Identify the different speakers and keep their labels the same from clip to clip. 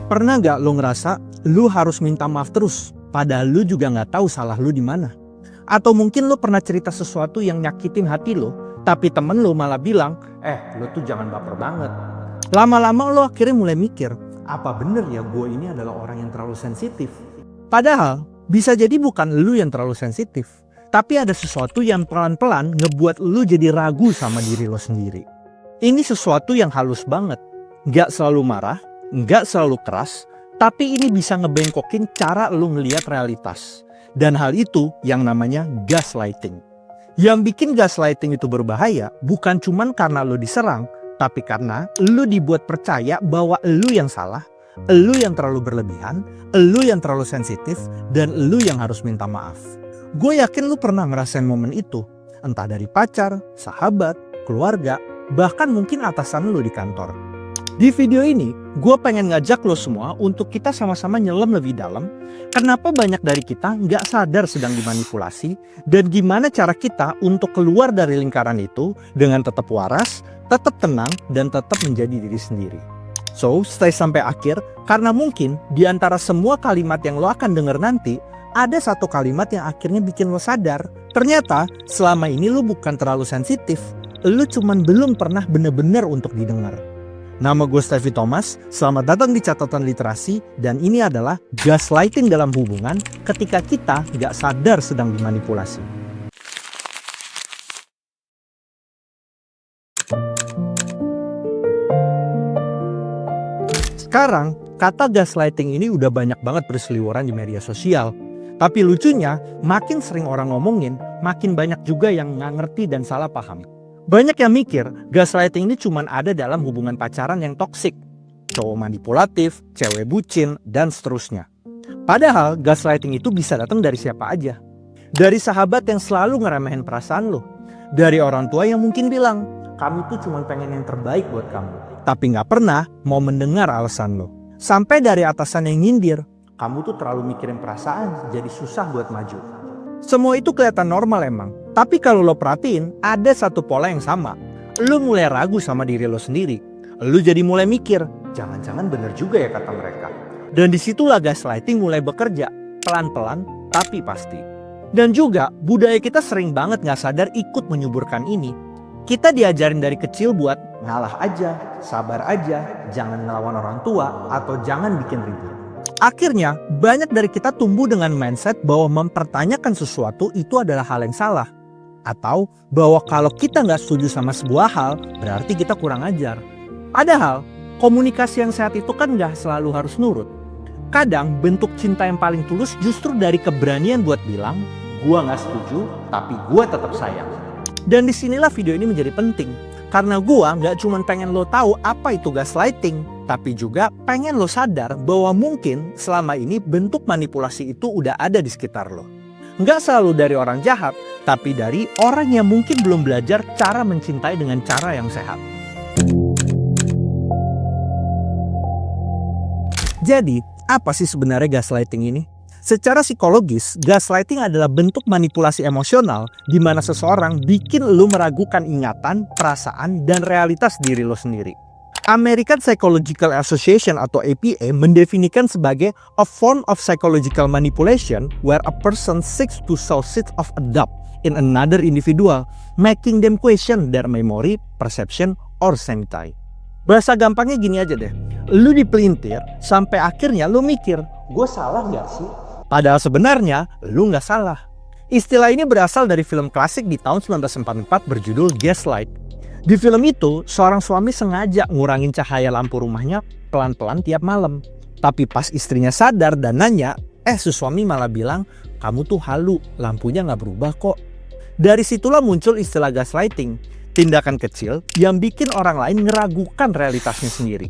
Speaker 1: Pernah gak lo ngerasa lo harus minta maaf terus, padahal lo juga gak tahu salah lo di mana? Atau mungkin lo pernah cerita sesuatu yang nyakitin hati lo, tapi temen lo malah bilang, lo tuh jangan baper banget. Lama-lama lo akhirnya mulai mikir, apa bener ya gue ini adalah orang yang terlalu sensitif? Padahal bisa jadi bukan lo yang terlalu sensitif, tapi ada sesuatu yang pelan-pelan ngebuat lo jadi ragu sama diri lo sendiri. Ini sesuatu yang halus banget, gak selalu marah, gak selalu keras, tapi ini bisa ngebengkokin cara lo ngelihat realitas. Dan hal itu yang namanya gaslighting. Yang bikin gaslighting itu berbahaya bukan cuman karena lo diserang, tapi karena lo dibuat percaya bahwa lo yang salah, lo yang terlalu berlebihan, lo yang terlalu sensitif, dan lo yang harus minta maaf. Gue yakin lo pernah ngerasain momen itu, entah dari pacar, sahabat, keluarga, bahkan mungkin atasan lo di kantor. Di video ini, gue pengen ngajak lo semua untuk kita sama-sama nyelam lebih dalam. Kenapa banyak dari kita nggak sadar sedang dimanipulasi, dan gimana cara kita untuk keluar dari lingkaran itu dengan tetap waras, tetap tenang, dan tetap menjadi diri sendiri. So, stay sampai akhir, karena mungkin di antara semua kalimat yang lo akan denger nanti, ada satu kalimat yang akhirnya bikin lo sadar. Ternyata, selama ini lo bukan terlalu sensitif, lo cuman belum pernah bener-bener untuk didengar. Nama gue Stevie Thomas, selamat datang di Catatan Literasi, dan ini adalah gaslighting dalam hubungan ketika kita gak sadar sedang dimanipulasi. Sekarang, kata gaslighting ini udah banyak banget berseliweran di media sosial. Tapi lucunya, makin sering orang ngomongin, makin banyak juga yang gak ngerti dan salah paham. Banyak yang mikir gaslighting ini cuma ada dalam hubungan pacaran yang toksik, cowok manipulatif, cewek bucin, dan seterusnya. Padahal gaslighting itu bisa datang dari siapa aja. Dari sahabat yang selalu ngeremehin perasaan lo. Dari orang tua yang mungkin bilang, kamu tuh cuma pengen yang terbaik buat kamu, tapi gak pernah mau mendengar alasan lo. Sampai dari atasan yang nyindir, kamu tuh terlalu mikirin perasaan, jadi susah buat maju. Semua itu kelihatan normal emang. Tapi kalau lo perhatiin, ada satu pola yang sama. Lo mulai ragu sama diri lo sendiri. Lo jadi mulai mikir, jangan-jangan bener juga ya kata mereka. Dan disitulah gaslighting mulai bekerja. Pelan-pelan, tapi pasti. Dan juga, budaya kita sering banget gak sadar ikut menyuburkan ini. Kita diajarin dari kecil buat ngalah aja, sabar aja, jangan ngelawan orang tua, atau jangan bikin ribut. Akhirnya, banyak dari kita tumbuh dengan mindset bahwa mempertanyakan sesuatu itu adalah hal yang salah. Atau bahwa kalau kita nggak setuju sama sebuah hal, berarti kita kurang ajar. Padahal, komunikasi yang sehat itu kan nggak selalu harus nurut. Kadang, bentuk cinta yang paling tulus justru dari keberanian buat bilang, gua nggak setuju, tapi gua tetap sayang. Dan disinilah video ini menjadi penting. Karena gua nggak cuma pengen lo tahu apa itu gaslighting, tapi juga pengen lo sadar bahwa mungkin selama ini bentuk manipulasi itu udah ada di sekitar lo. Nggak selalu dari orang jahat, tapi dari orang yang mungkin belum belajar cara mencintai dengan cara yang sehat. Jadi, apa sih sebenarnya gaslighting ini? Secara psikologis, gaslighting adalah bentuk manipulasi emosional di mana seseorang bikin lo meragukan ingatan, perasaan, dan realitas diri lo sendiri. American Psychological Association atau APA mendefinikan sebagai a form of psychological manipulation where a person seeks to sow-seeds of a doubt in another individual, making them question their memory, perception, or sanity. Bahasa gampangnya gini aja deh, lu dipelintir sampai akhirnya lu mikir, gue salah gak sih? Padahal sebenarnya lu gak salah. Istilah ini berasal dari film klasik di tahun 1944 berjudul Gaslight. Di film itu, seorang suami sengaja ngurangin cahaya lampu rumahnya pelan-pelan tiap malam. Tapi pas istrinya sadar dan nanya, si suami malah bilang, kamu tuh halu, lampunya gak berubah kok. Dari situlah muncul istilah gaslighting, tindakan kecil yang bikin orang lain ngeragukan realitasnya sendiri.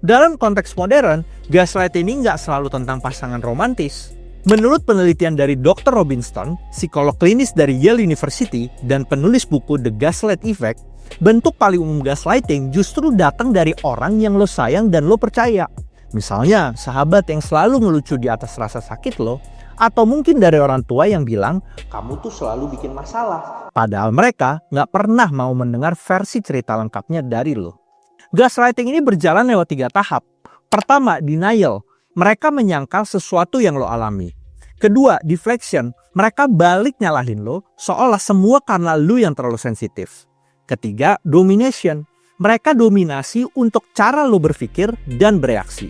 Speaker 1: Dalam konteks modern, gaslighting ini gak selalu tentang pasangan romantis. Menurut penelitian dari Dr. Robin Stone, psikolog klinis dari Yale University dan penulis buku The Gaslight Effect, bentuk paling umum gaslighting justru datang dari orang yang lo sayang dan lo percaya. Misalnya, sahabat yang selalu ngelucu di atas rasa sakit lo, atau mungkin dari orang tua yang bilang, kamu tuh selalu bikin masalah. Padahal mereka nggak pernah mau mendengar versi cerita lengkapnya dari lo. Gaslighting ini berjalan lewat 3 tahap. Pertama, denial. Mereka menyangkal sesuatu yang lo alami. Kedua, deflection. Mereka balik nyalahin lo seolah semua karena lo yang terlalu sensitif. Ketiga, domination. Mereka dominasi untuk cara lo berpikir dan bereaksi.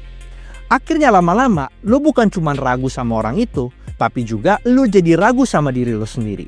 Speaker 1: Akhirnya lama-lama lo bukan cuma ragu sama orang itu, tapi juga lo jadi ragu sama diri lo sendiri.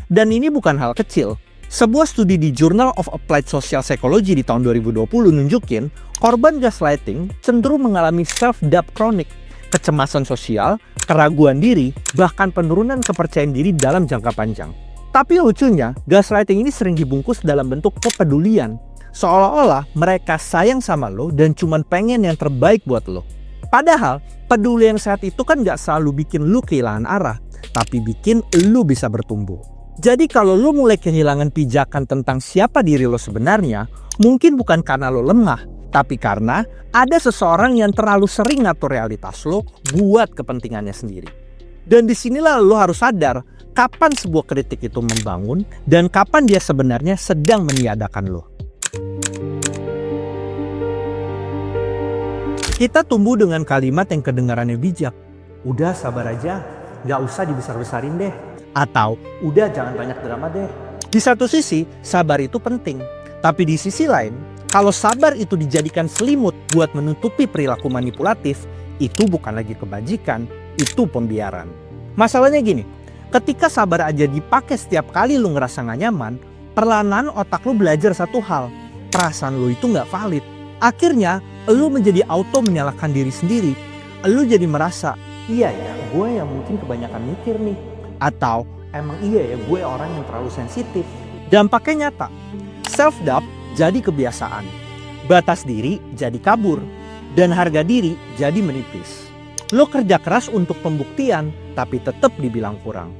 Speaker 1: Dan ini bukan hal kecil. Sebuah studi di Journal of Applied Social Psychology di tahun 2020 nunjukin korban gaslighting cenderung mengalami self-doubt kronik, kecemasan sosial, keraguan diri, bahkan penurunan kepercayaan diri dalam jangka panjang. Tapi lucunya, gaslighting ini sering dibungkus dalam bentuk kepedulian, seolah-olah mereka sayang sama lo dan cuman pengen yang terbaik buat lo. Padahal, peduli yang sehat itu kan gak selalu bikin lo kehilangan arah, tapi bikin lo bisa bertumbuh. Jadi kalau lo mulai kehilangan pijakan tentang siapa diri lo sebenarnya, mungkin bukan karena lo lemah, tapi karena ada seseorang yang terlalu sering ngatur realitas lo buat kepentingannya sendiri. Dan disinilah lo harus sadar kapan sebuah kritik itu membangun dan kapan dia sebenarnya sedang meniadakan lo. Kita tumbuh dengan kalimat yang kedengarannya bijak. Udah sabar aja, gak usah dibesar-besarin deh. Atau udah jangan banyak drama deh. Di satu sisi, sabar itu penting. Tapi di sisi lain, kalau sabar itu dijadikan selimut buat menutupi perilaku manipulatif, itu bukan lagi kebajikan, itu pembiaran. Masalahnya gini, ketika sabar aja dipakai setiap kali lu ngerasa gak nyaman, perlahan otak lu belajar satu hal, perasaan lu itu gak valid. Akhirnya, lu menjadi auto menyalahkan diri sendiri. Lu jadi merasa, iya ya gue yang mungkin kebanyakan mikir nih. Atau emang iya ya gue orang yang terlalu sensitif. Dampaknya nyata, self-doubt jadi kebiasaan, batas diri jadi kabur, dan harga diri jadi menipis. Lo kerja keras untuk pembuktian, tapi tetap dibilang kurang.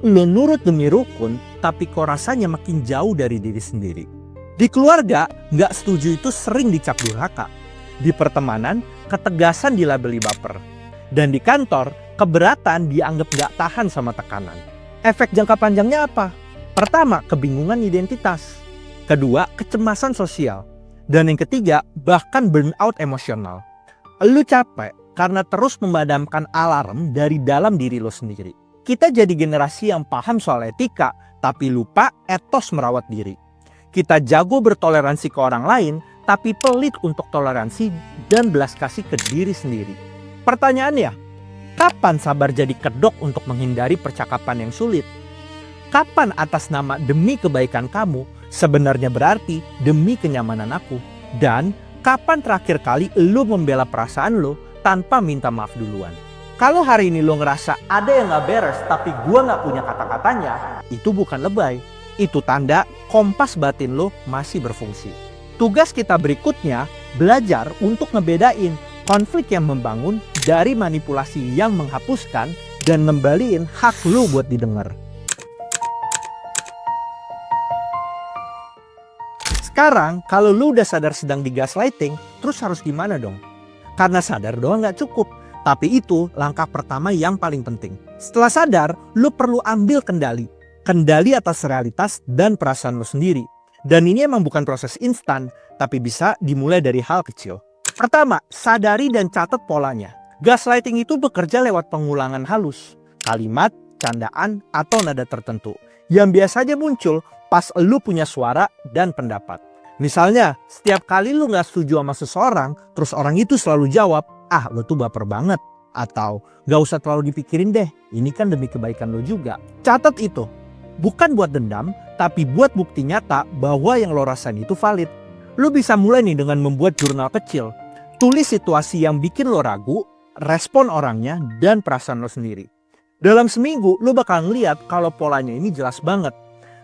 Speaker 1: Lo nurut demi rukun, tapi kok rasanya makin jauh dari diri sendiri. Di keluarga, gak setuju itu sering dicap durhaka. Di pertemanan, ketegasan dilabeli baper. Dan di kantor, keberatan dianggap gak tahan sama tekanan. Efek jangka panjangnya apa? Pertama, kebingungan identitas. Kedua, kecemasan sosial. Dan yang ketiga, bahkan burnout emosional. Lu capek karena terus memadamkan alarm dari dalam diri lo sendiri. Kita jadi generasi yang paham soal etika, tapi lupa etos merawat diri. Kita jago bertoleransi ke orang lain, tapi pelit untuk toleransi dan belas kasih ke diri sendiri. Pertanyaannya, kapan sabar jadi kedok untuk menghindari percakapan yang sulit? Kapan atas nama demi kebaikan kamu sebenarnya berarti demi kenyamanan aku? Dan kapan terakhir kali lo membela perasaan lo tanpa minta maaf duluan? Kalau hari ini lo ngerasa ada yang gak beres tapi gua gak punya kata-katanya, itu bukan lebay. Itu tanda kompas batin lo masih berfungsi. Tugas kita berikutnya belajar untuk ngebedain konflik yang membangun dari manipulasi yang menghapuskan dan ngembaliin hak lo buat didengar. Sekarang kalau lo udah sadar sedang digaslighting, terus harus gimana dong? Karena sadar doang gak cukup, tapi itu langkah pertama yang paling penting. Setelah sadar, lo perlu ambil kendali atas realitas dan perasaan lo sendiri. Dan ini emang bukan proses instan, tapi bisa dimulai dari hal kecil. Pertama, sadari dan catat polanya. Gaslighting itu bekerja lewat pengulangan halus, kalimat, candaan, atau nada tertentu yang biasa aja muncul pas lu punya suara dan pendapat. Misalnya, setiap kali lu gak setuju sama seseorang, terus orang itu selalu jawab, ah lu tuh baper banget. Atau, gak usah terlalu dipikirin deh, ini kan demi kebaikan lu juga. Catat itu. Bukan buat dendam, tapi buat bukti nyata bahwa yang lo rasain itu valid. Lo bisa mulai nih dengan membuat jurnal kecil. Tulis situasi yang bikin lo ragu, respon orangnya, dan perasaan lo sendiri. Dalam seminggu, lo bakal ngeliat kalau polanya ini jelas banget.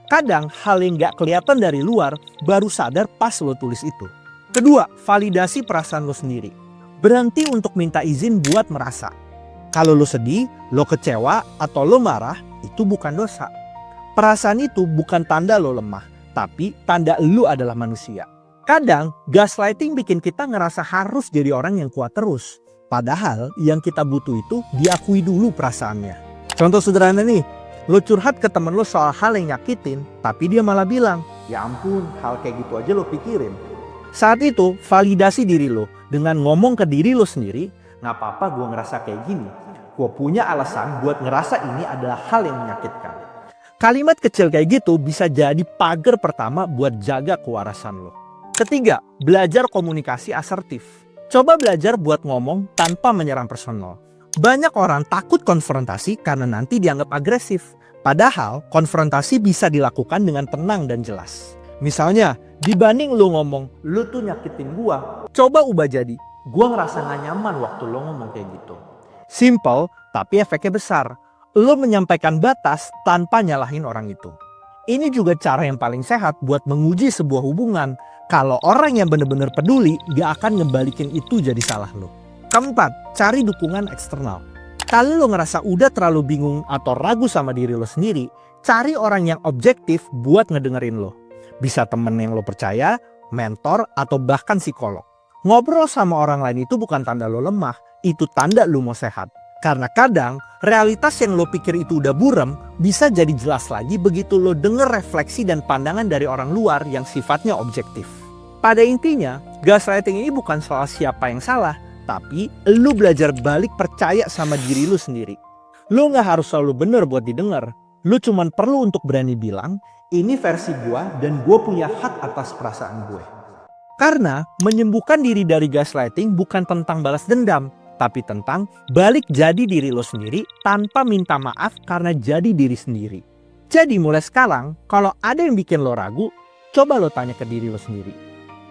Speaker 1: Kadang hal yang gak kelihatan dari luar baru sadar pas lo tulis itu. Kedua, validasi perasaan lo sendiri. Berhenti untuk minta izin buat merasa. Kalau lo sedih, lo kecewa, atau lo marah, itu bukan dosa. Perasaan itu bukan tanda lo lemah, tapi tanda lo adalah manusia. Kadang gaslighting bikin kita ngerasa harus jadi orang yang kuat terus. Padahal yang kita butuh itu diakui dulu perasaannya. Contoh sederhana nih, lo curhat ke temen lo soal hal yang nyakitin, tapi dia malah bilang, ya ampun hal kayak gitu aja lo pikirin. Saat itu, validasi diri lo dengan ngomong ke diri lo sendiri, nggak apa-apa gue ngerasa kayak gini. Gue punya alasan buat ngerasa ini adalah hal yang menyakitkan. Kalimat kecil kayak gitu bisa jadi pagar pertama buat jaga kewarasan lo. Ketiga, belajar komunikasi asertif. Coba belajar buat ngomong tanpa menyerang personal. Banyak orang takut konfrontasi karena nanti dianggap agresif. Padahal konfrontasi bisa dilakukan dengan tenang dan jelas. Misalnya, dibanding lu ngomong, lu tuh nyakitin gua, coba ubah jadi, gua ngerasa gak nyaman waktu lu ngomong kayak gitu. Simple, tapi efeknya besar. Lu menyampaikan batas tanpa nyalahin orang itu. Ini juga cara yang paling sehat buat menguji sebuah hubungan. Kalau orang yang benar-benar peduli, gak akan ngebalikin itu jadi salah lo. Keempat, cari dukungan eksternal. Kalau lo ngerasa udah terlalu bingung atau ragu sama diri lo sendiri, cari orang yang objektif buat ngedengerin lo. Bisa temen yang lo percaya, mentor, atau bahkan psikolog. Ngobrol sama orang lain itu bukan tanda lo lemah, itu tanda lo mau sehat. Karena kadang, realitas yang lo pikir itu udah buram, bisa jadi jelas lagi begitu lo denger refleksi dan pandangan dari orang luar yang sifatnya objektif. Pada intinya, gaslighting ini bukan soal siapa yang salah, tapi lo belajar balik percaya sama diri lo sendiri. Lo gak harus selalu bener buat didengar, lo cuman perlu untuk berani bilang, ini versi gue dan gue punya hak atas perasaan gue. Karena menyembuhkan diri dari gaslighting bukan tentang balas dendam, tapi tentang balik jadi diri lo sendiri tanpa minta maaf karena jadi diri sendiri. Jadi mulai sekarang, kalau ada yang bikin lo ragu, coba lo tanya ke diri lo sendiri.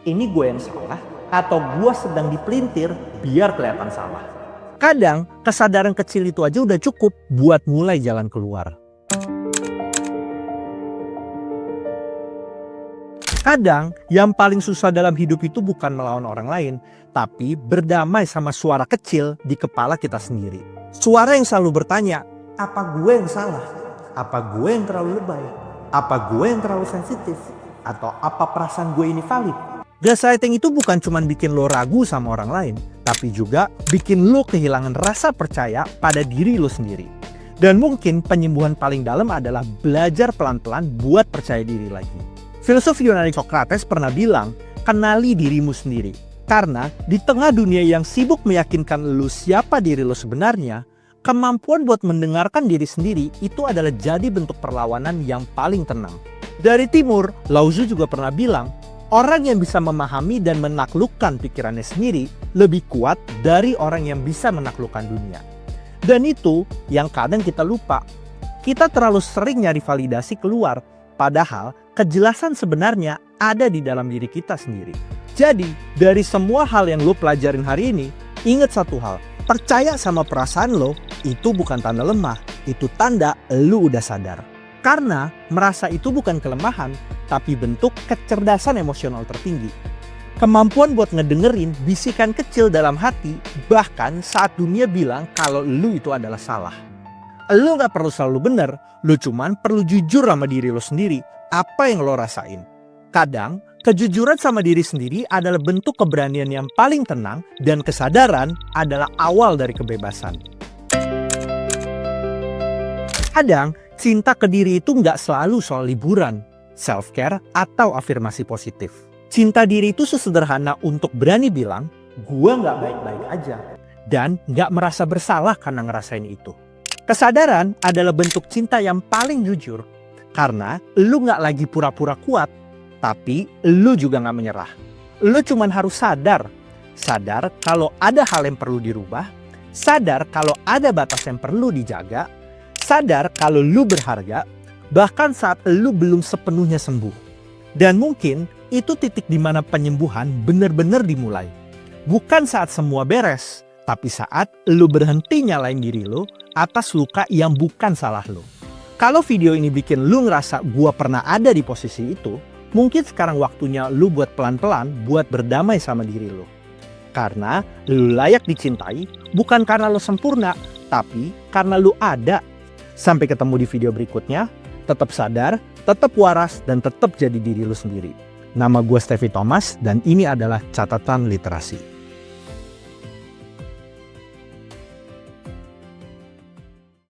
Speaker 1: Ini gue yang salah atau gue sedang dipelintir biar kelihatan salah? Kadang kesadaran kecil itu aja udah cukup buat mulai jalan keluar. Kadang yang paling susah dalam hidup itu bukan melawan orang lain, tapi berdamai sama suara kecil di kepala kita sendiri. Suara yang selalu bertanya, apa gue yang salah? Apa gue yang terlalu lebay? Apa gue yang terlalu sensitif? Atau apa perasaan gue ini valid? Gaslighting itu bukan cuma bikin lo ragu sama orang lain, tapi juga bikin lo kehilangan rasa percaya pada diri lo sendiri. Dan mungkin penyembuhan paling dalam adalah belajar pelan-pelan buat percaya diri lagi. Filsuf Yunani Socrates pernah bilang, kenali dirimu sendiri. Karena di tengah dunia yang sibuk meyakinkan lu siapa diri lu sebenarnya, kemampuan buat mendengarkan diri sendiri itu adalah jadi bentuk perlawanan yang paling tenang. Dari timur, Lao Tzu juga pernah bilang, orang yang bisa memahami dan menaklukkan pikirannya sendiri lebih kuat dari orang yang bisa menaklukkan dunia. Dan itu yang kadang kita lupa. Kita terlalu sering nyari validasi keluar, padahal kejelasan sebenarnya ada di dalam diri kita sendiri. Jadi, dari semua hal yang lo pelajarin hari ini, ingat satu hal. Percaya sama perasaan lo, itu bukan tanda lemah. Itu tanda lo udah sadar. Karena merasa itu bukan kelemahan, tapi bentuk kecerdasan emosional tertinggi. Kemampuan buat ngedengerin bisikan kecil dalam hati, bahkan saat dunia bilang kalau lo itu adalah salah. Lo gak perlu selalu benar, lo cuman perlu jujur sama diri lo sendiri. Apa yang lo rasain? Kadang, kejujuran sama diri sendiri adalah bentuk keberanian yang paling tenang dan kesadaran adalah awal dari kebebasan. Kadang, cinta ke diri itu nggak selalu soal liburan, self-care, atau afirmasi positif. Cinta diri itu sesederhana untuk berani bilang, gua nggak baik-baik aja. Dan nggak merasa bersalah karena ngerasain itu. Kesadaran adalah bentuk cinta yang paling jujur. Karena lu gak lagi pura-pura kuat, tapi lu juga gak menyerah. Lu cuman harus sadar kalau ada hal yang perlu dirubah, sadar kalau ada batas yang perlu dijaga, sadar kalau lu berharga, bahkan saat lu belum sepenuhnya sembuh. Dan mungkin itu titik di mana penyembuhan benar-benar dimulai. Bukan saat semua beres, tapi saat lu berhenti nyalain diri lu atas luka yang bukan salah lu. Kalau video ini bikin lu ngerasa gua pernah ada di posisi itu, mungkin sekarang waktunya lu buat pelan-pelan buat berdamai sama diri lu. Karena lu layak dicintai, bukan karena lu sempurna, tapi karena lu ada. Sampai ketemu di video berikutnya, tetap sadar, tetap waras, dan tetap jadi diri lu sendiri. Nama gua Steffi Thomas dan ini adalah Catatan Literasi.